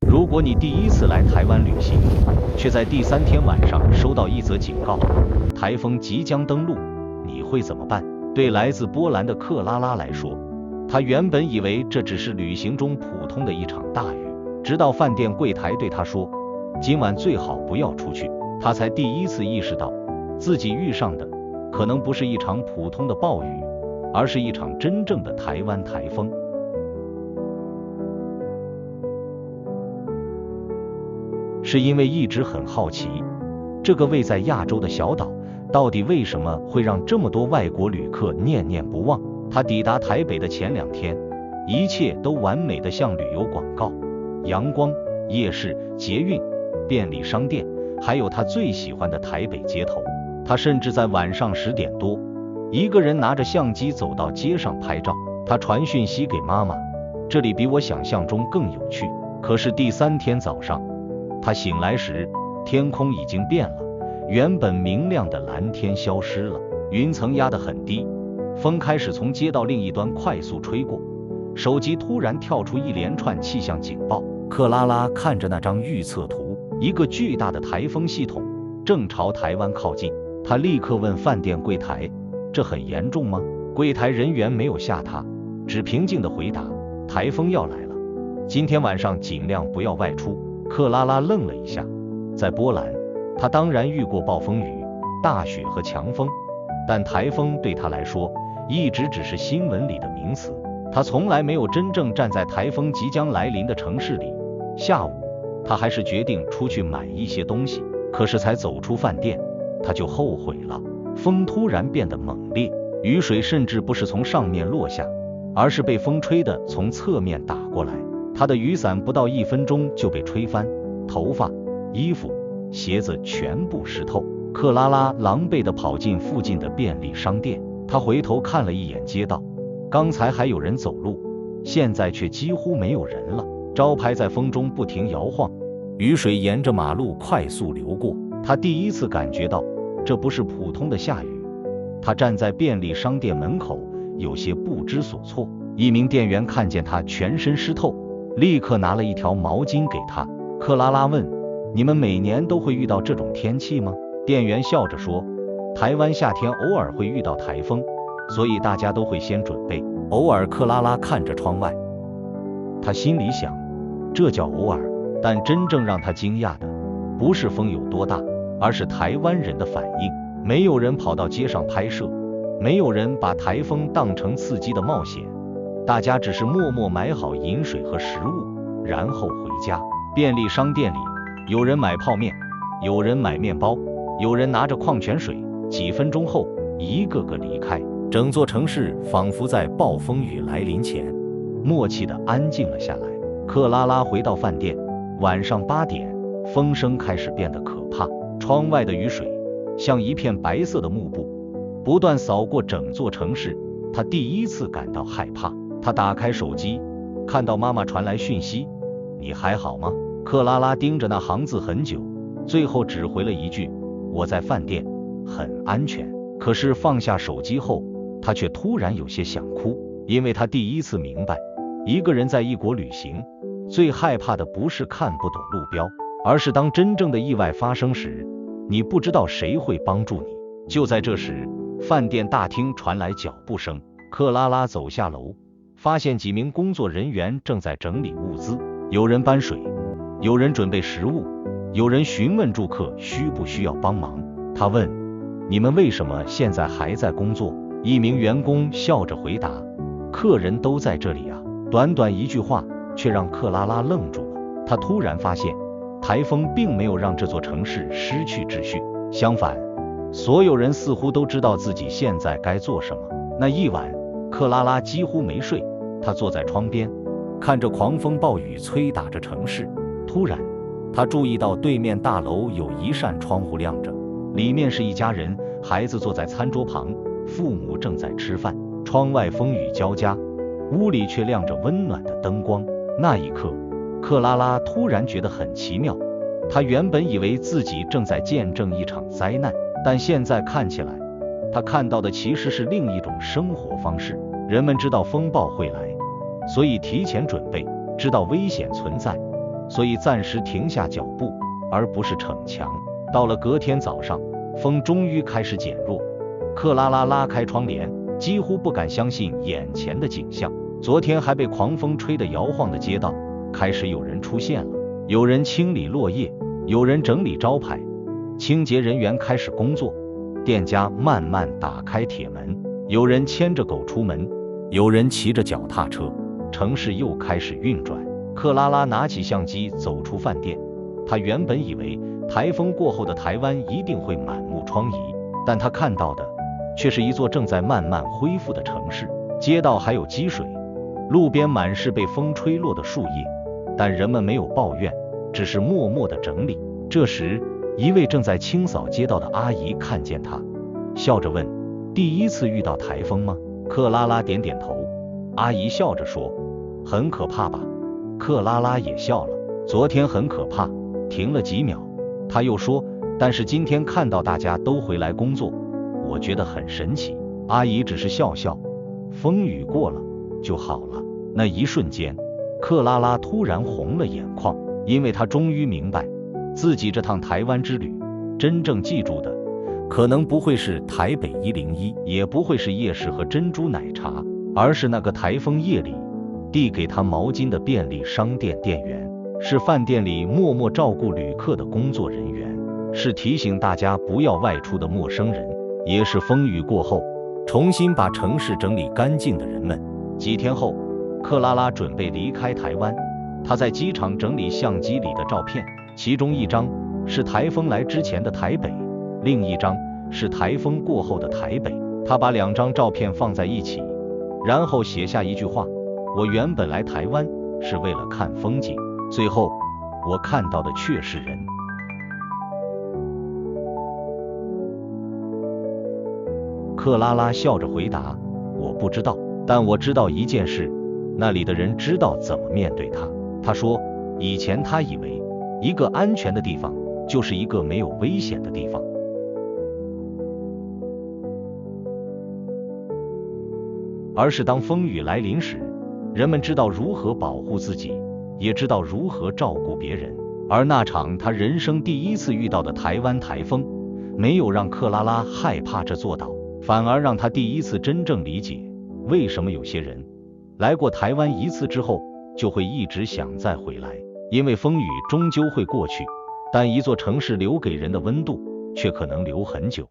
如果你第一次來台灣旅行，卻在第3天晚上收到一則警告，台風即將登陸，你會怎麼辦？對來自波蘭的克拉拉來說，她原本以為這只是旅行中普通的一場大雨，直到飯店櫃檯對她說，今晚最好不要出去，她才第一次意識到，自己遇上的可能不是一場普通的暴雨，而是一場真正的台灣台風。是因為一直很好奇，這個位在亞洲的小島到底為什麼會讓這麼多外國旅客念念不忘。他抵達台北的前2天，一切都完美的像旅遊廣告，陽光、夜市、捷運、便利商店，還有他最喜歡的台北街頭。他甚至在晚上10點多，一個人拿着相機走到街上拍照。他傳訊息給媽媽，這裡比我想象中更有趣。可是第3天早上，他醒來時，天空已經變了，原本明亮的藍天消失了，雲層壓得很低，風開始從街道另一端快速吹過，手機突然跳出一連串氣象警報。克拉拉看着那張預測圖，一個巨大的台風系統正朝台灣靠近，他立刻問飯店櫃檯，這很嚴重嗎？櫃檯人員沒有嚇他，只平靜地回答，台風要來了，今天晚上盡量不要外出。克拉拉愣了一下，在波蘭，他當然遇過暴風雨、大雪和強風，但台風對他來說一直只是新聞裡的名詞，他從來沒有真正站在台風即将來臨的城市裡。下午，他還是決定出去買一些東西，可是才走出飯店，他就後悔了。風突然變得猛烈，雨水甚至不是從上面落下，而是被風吹得從側面打過来。他的雨傘不到1分鐘就被吹翻，頭髮、衣服、鞋子全部濕透。克拉拉狼狽地跑進附近的便利商店，他回頭看了一眼街道，剛才還有人走路，現在卻幾乎沒有人了。招牌在風中不停搖晃，雨水沿着馬路快速流過。他第一次感覺到，這不是普通的下雨。他站在便利商店門口，有些不知所措。一名店員看見他全身濕透，立刻拿了一條毛巾給他。克拉拉問，你們每年都會遇到這種天氣嗎？店員笑着說，台灣夏天偶爾會遇到台風，所以大家都會先準備。偶爾。克拉拉看着窗外，他心裡想，這叫偶爾。但真正讓他驚訝的不是風有多大，而是台灣人的反應。沒有人跑到街上拍攝，沒有人把台風當成刺激的冒險，大家只是默默買好飲水和食物，然後回家。便利商店裡，有人買泡麵，有人買麵包，有人拿着矿泉水。幾分鐘後，一個個離開，整座城市仿佛在暴風雨來臨前默契地安靜了下來。克拉拉回到飯店，晚上8點，風聲開始變得可怕，窗外的雨水像一片白色的幕布，不斷掃過整座城市。他第一次感到害怕。他打開手機，看到媽媽傳來訊息，你還好嗎？克拉拉盯着那行字很久，最後只回了一句，我在飯店，很安全。可是放下手機後，他卻突然有些想哭，因為他第一次明白，一個人在異國旅行，最害怕的不是看不懂路標，而是當真正的意外發生時，你不知道誰會幫助你。就在這時，飯店大廳傳來腳步聲，克拉拉走下樓，發現幾名工作人員正在整理物資，有人搬水，有人準備食物，有人詢問住客需不需要幫忙。他問，你們為什麼現在還在工作？一名員工笑着回答，客人都在這裡啊。短短一句話卻讓克拉拉愣住了。他突然發現，台風並沒有讓這座城市失去秩序，相反，所有人似乎都知道自己現在該做什么。那一晚，克拉拉幾乎沒睡，她坐在窗邊，看着狂風暴雨催打着城市。突然，她注意到對面大樓有一扇窗戶亮着，裡面是一家人，孩子坐在餐桌旁，父母正在吃飯。窗外風雨交加，屋裡卻亮着溫暖的燈光。那一刻，克拉拉突然覺得很奇妙。她原本以為自己正在見證一場災難，但現在看起來，她看到的其實是另一種生活方式。人們知道風暴會來，所以提前準備，知道危險存在，所以暫時停下腳步，而不是逞強。到了隔天早上，風終於開始減弱，克拉拉拉開窗簾，幾乎不敢相信眼前的景象。昨天還被狂風吹得搖晃的街道，開始有人出現了，有人清理落葉，有人整理招牌，清潔人員開始工作，店家慢慢打開鐵門，有人牽着狗出門，有人騎着腳踏車，城市又開始運轉。克拉拉拿起相機走出飯店，她原本以為台風過後的台灣一定會滿目瘡痍，但她看到的卻是一座正在慢慢恢復的城市，街道還有積水，路邊滿是被風吹落的樹葉，但人們沒有抱怨，只是默默地整理。這時，一位正在清掃街道的阿姨看見她，笑着問：“第一次遇到台風嗎？”克拉拉點點頭。阿姨笑着說：“很可怕吧？”克拉拉也笑了。昨天很可怕，停了幾秒。她又說：“但是今天看到大家都回來工作，我覺得很神奇。”阿姨只是笑笑，風雨過了就好了。那一瞬間，克拉拉突然紅了眼眶，因為她終於明白，自己這趟台灣之旅，真正記住的，可能不會是台北101，也不會是夜市和珍珠奶茶，而是那個台風夜裡遞給她毛巾的便利商店店員，是飯店裡默默照顧旅客的工作人員，是提醒大家不要外出的陌生人，也是風雨過後重新把城市整理乾淨的人們。幾天後，克拉拉準備離開台灣，她在機場整理相機裡的照片，其中一張是台風來之前的台北，另一張是台風過後的台北。她把2張照片放在一起，然後寫下一句話：“我原本來台灣是為了看風景，最後我看到的卻是人。”克拉拉笑着回答：“我不知道，但我知道一件事，那裡的人知道怎麼面對他。”他說，以前他以為一個安全的地方就是一個沒有危險的地方，而是當風雨來臨時，人們知道如何保護自己，也知道如何照顧別人。而那場他人生第一次遇到的台灣台風，沒有讓克拉拉害怕這座島，反而讓他第一次真正理解，為什麼有些人來過台灣一次之後，就會一直想再回來。因為風雨終究會過去，但一座城市留給人的溫度，卻可能留很久。